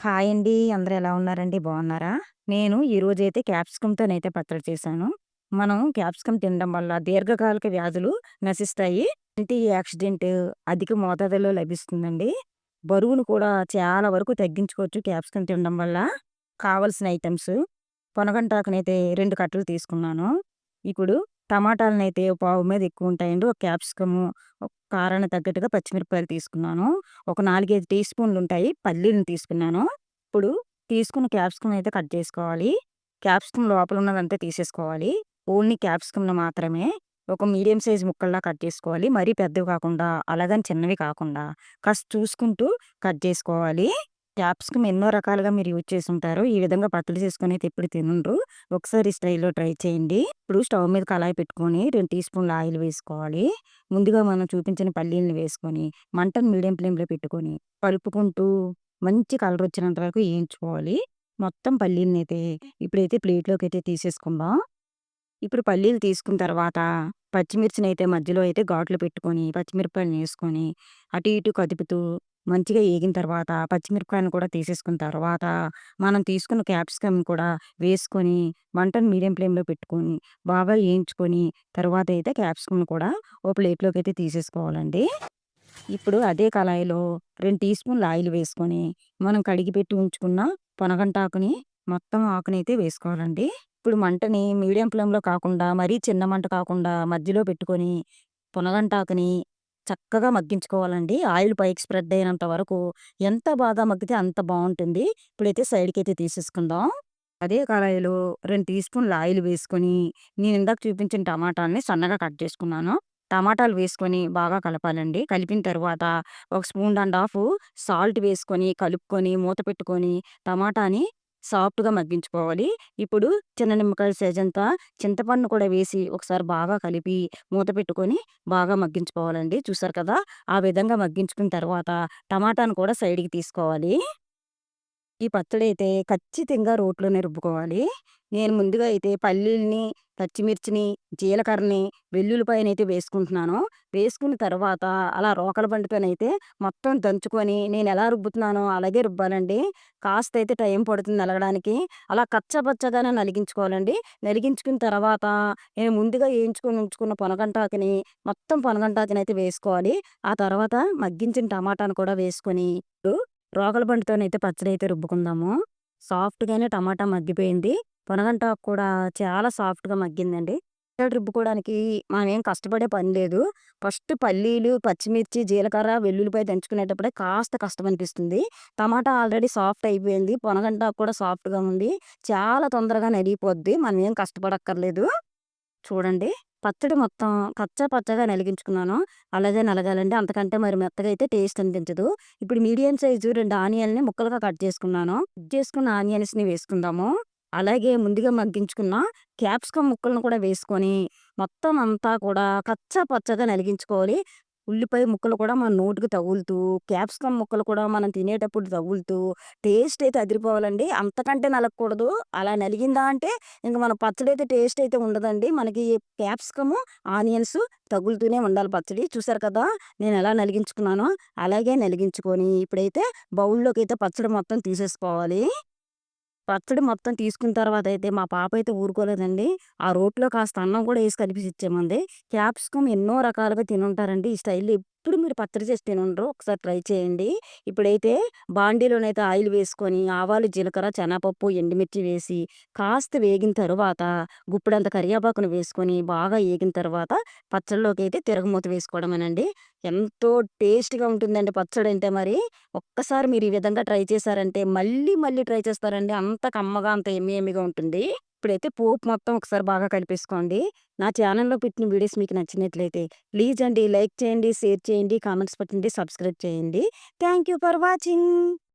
Hi అండి. అందరూ ఎలా ఉన్నారండి? బాగున్నారా? నేను ఈరోజైతే క్యాప్సికమ్‌తోనైతే పచ్చడి చేశాను. మనం క్యాప్సికమ్ తినడం వల్ల దీర్ఘకాలిక వ్యాధులు నశిస్తాయి. యాంటీ యాక్సిడెంట్ అధిక మోతాదులో లభిస్తుందండి. బరువును కూడా చాలా వరకు తగ్గించుకోవచ్చు క్యాప్సికమ్ తినడం వల్ల. కావాల్సిన ఐటెమ్స్ పొనగంటాకునైతే 2 కట్టలు తీసుకున్నాను. ఇప్పుడు టమాటాలనైతే పావు మీద ఎక్కువ ఉంటాయండి. ఒక క్యాప్సికము, కారానికి తగ్గట్టుగా పచ్చిమిరపకాయలు తీసుకున్నాను. ఒక 4, 5 టీ స్పూన్లు ఉంటాయి పల్లీలను తీసుకున్నాను. ఇప్పుడు తీసుకున్న క్యాప్సికమ్ అయితే కట్ చేసుకోవాలి. క్యాప్సికమ్ లోపల ఉన్నదంతా తీసేసుకోవాలి. ఓన్లీ క్యాప్సికమ్‌ని మాత్రమే ఒక మీడియం సైజ్ ముక్కల్లా కట్ చేసుకోవాలి. మరీ పెద్దవి కాకుండా, అలాగని చిన్నవి కాకుండా కాస్త చూసుకుంటూ కట్ చేసుకోవాలి. క్యాప్సికమ్ ఎన్నో రకాలుగా మీరు యూజ్ చేసుంటారు. ఈ విధంగా పచ్చడి చేసుకొనైతే ఎప్పుడు తినుండ్రు. ఒకసారి ఈ స్టైల్‌లో ట్రై చేయండి. ఇప్పుడు స్టవ్ మీద కళాయి పెట్టుకొని 2 టీ స్పూన్ల ఆయిల్ వేసుకోవాలి. ముందుగా మనం చూపించిన పల్లీలను వేసుకొని, మంటను మీడియం ఫ్లేమ్‌లో పెట్టుకొని, కలుపుకుంటూ మంచి కలర్ వచ్చినంత వరకు వేయించుకోవాలి. మొత్తం పల్లీలనైతే ఇప్పుడైతే ప్లేట్‌లోకైతే తీసేసుకుందాం. ఇప్పుడు పల్లీలు తీసుకున్న తర్వాత పచ్చిమిర్చినైతే మధ్యలో అయితే ఘాట్లు పెట్టుకొని, పచ్చిమిరపకాయలను వేసుకొని, అటు ఇటు కదుపుతూ మంచిగా ఏగిన తర్వాత పచ్చిమిరపకాయలను కూడా తీసేసుకున్న తర్వాత, మనం తీసుకున్న క్యాప్సికమ్ కూడా వేసుకొని, మంటను మీడియం ఫ్లేమ్‌లో పెట్టుకొని, బాగా వేయించుకొని, తర్వాత అయితే క్యాప్సికమ్‌ని కూడా ఓ ప్లేట్‌లోకైతే తీసేసుకోవాలండి. ఇప్పుడు అదే కళాయిలో 2 టీ స్పూన్ల ఆయిల్ వేసుకొని, మనం కడిగి పెట్టి ఉంచుకున్న పొనగంటాకుని మొత్తం ఆకునైతే వేసుకోవాలండి. ఇప్పుడు మంటని మీడియం ఫ్లేమ్‌లో కాకుండా, మరీ చిన్న మంట కాకుండా మధ్యలో పెట్టుకొని, పొనగంటాకుని చక్కగా మగ్గించుకోవాలండి. ఆయిల్ పైకి స్ప్రెడ్ అయినంత వరకు ఎంత బాగా మగ్గితే అంత బావుంటుంది. ఇప్పుడైతే సైడ్‌కైతే తీసేసుకుందాం. అదే కళాయిలో 2 టీ స్పూన్ల ఆయిల్ వేసుకొని, నేను ఇందాక చూపించిన టమాటాలని సన్నగా కట్ చేసుకున్నాను. టమాటాలు వేసుకొని బాగా కలపాలండి. కలిపిన తరువాత ఒక స్పూన్ అండ్ హాఫ్ సాల్ట్ వేసుకొని, కలుపుకొని, మూత పెట్టుకొని, టమాటాని సాఫ్ట్‌గా మగ్గించుకోవాలి. ఇప్పుడు చిన్న నిమ్మకాయ సైజంత చింతపండు కూడా వేసి ఒకసారి బాగా కలిపి, మూత పెట్టుకొని బాగా మగ్గించుకోవాలండి. చూసారు కదా! ఆ విధంగా మగ్గించుకున్న తర్వాత టమాటాను కూడా సైడ్‌కి తీసుకోవాలి. ఈ పచ్చడైతే ఖచ్చితంగా రోట్లోనే రుబ్బుకోవాలి. నేను ముందుగా అయితే పల్లీలని, పచ్చిమిర్చిని, జీలకర్రని, వెల్లుల్లిపాయనైతే వేసుకుంటున్నాను. వేసుకున్న తర్వాత అలా రోకలి బండితోనైతే మొత్తం దంచుకొని నేనెలా రుబ్బుతున్నానో అలాగే రుబ్బాలండి. కాస్తయితే టైం పడుతుంది నలగడానికి. అలా కచ్చాపచ్చాగానే నలిగించుకోవాలండి. నలిగించుకున్న తర్వాత నేను ముందుగా ఏయించుకొని ఉంచుకున్న పొనగంటాకుని మొత్తం పొనగంటాకునైతే వేసుకోవాలి. ఆ తర్వాత మగ్గించిన టమాటాను కూడా వేసుకొని రోకలి బండితోనైతే పచ్చడైతే రుబ్బుకుందాము. సాఫ్ట్‌గానే టమాటా మగ్గిపోయింది. పొనగంటాకు కూడా చాలా సాఫ్ట్‌గా మగ్గిందండి. పచ్చడి రుబ్బుకోవడానికి మనమేం కష్టపడే పని లేదు. ఫస్ట్ పల్లీలు, పచ్చిమిర్చి, జీలకర్ర, వెల్లుల్లిపాయ దంచుకునేటప్పుడే కాస్త కష్టమనిపిస్తుంది. టమాటా ఆల్రెడీ సాఫ్ట్ అయిపోయింది. పొనగంటాకు కూడా సాఫ్ట్‌గా ఉంది. చాలా తొందరగా నలిగిపోద్ది. మనమేం కష్టపడక్కర్లేదు. చూడండి. పచ్చడి మొత్తం కచ్చా పచ్చాగా నలిగించుకున్నాను. అలాగే నలగాలండి. అంతకంటే మరి మెత్తగా అయితే టేస్ట్ అనిపించదు. ఇప్పుడు మీడియం సైజు 2 ఆనియన్‌ని ముక్కలుగా కట్ చేసుకున్నాను. కట్ చేసుకున్న ఆనియన్స్‌ని వేసుకుందాము. అలాగే ముందుగా మగ్గించుకున్న క్యాప్సికమ్ ముక్కలను కూడా వేసుకొని, మొత్తం అంతా కూడా కచ్చా పచ్చాగా నలిగించుకోవాలి. ఉల్లిపాయ ముక్కలు కూడా మన నోటికి తగులుతూ, క్యాప్సికమ్ ముక్కలు కూడా మనం తినేటప్పుడు తగులుతూ, టేస్ట్ అయితే అదిరిపోవాలండి. అంతకంటే నలగకూడదు. అలా నలిగిందా అంటే ఇంక మన పచ్చడైతే టేస్ట్ అయితే ఉండదండి. మనకి క్యాప్సికము, ఆనియన్స్ తగులుతూనే ఉండాలి పచ్చడి. చూసారు కదా! నేనెలా నలిగించుకున్నానో అలాగే నలిగించుకొని, ఇప్పుడైతే బౌల్‌లోకైతే పచ్చడి మొత్తం తీసేసుకోవాలి. పచ్చడి మొత్తం తీసుకున్న తర్వాతయితే మా పాపైతే ఊరుకోలేదండి. ఆ రోట్లో కాస్త అన్నం కూడా ఏసి కలిపేసిచ్చామంది. క్యాప్సికమ్ ఎన్నో రకాలుగా తినుంటారండి. ఈ స్టైల్‌లో ఎప్పుడు మీరు పచ్చడి చేసి తినుండరు. ఒకసారి ట్రై చేయండి. ఇప్పుడైతే బాండీలోనైతే ఆయిల్ వేసుకొని, ఆవాలు, జీలకర్ర, శనగపప్పు, ఎండుమిర్చి వేసి కాస్త వేగిన తరువాత గుప్పెడంత కరివేపాకును వేసుకొని బాగా ఏగిన తర్వాత పచ్చడిలోకైతే తిరగమూత వేసుకోవడమేనండి. ఎంతో టేస్ట్‌గా ఉంటుందండి పచ్చడంటే మరి. ఒక్కసారి మీరు ఈ విధంగా ట్రై చేశారంటే మళ్ళీ, మళ్ళీ ట్రై చేస్తారండి. అంత కమ్మగా, అంత యమ్మీ యమ్మీగా ఉంటుంది. ఇప్పుడైతే పోపు మొత్తం ఒకసారి బాగా కలిపేసుకోండి. నా ఛానెల్‌లో పెట్టిన వీడియోస్ మీకు నచ్చినట్లయితే ప్లీజ్ అండి లైక్ చేయండి, షేర్ చేయండి, కామెంట్స్ పెట్టండి, సబ్స్క్రైబ్ చేయండి. Thank you for watching.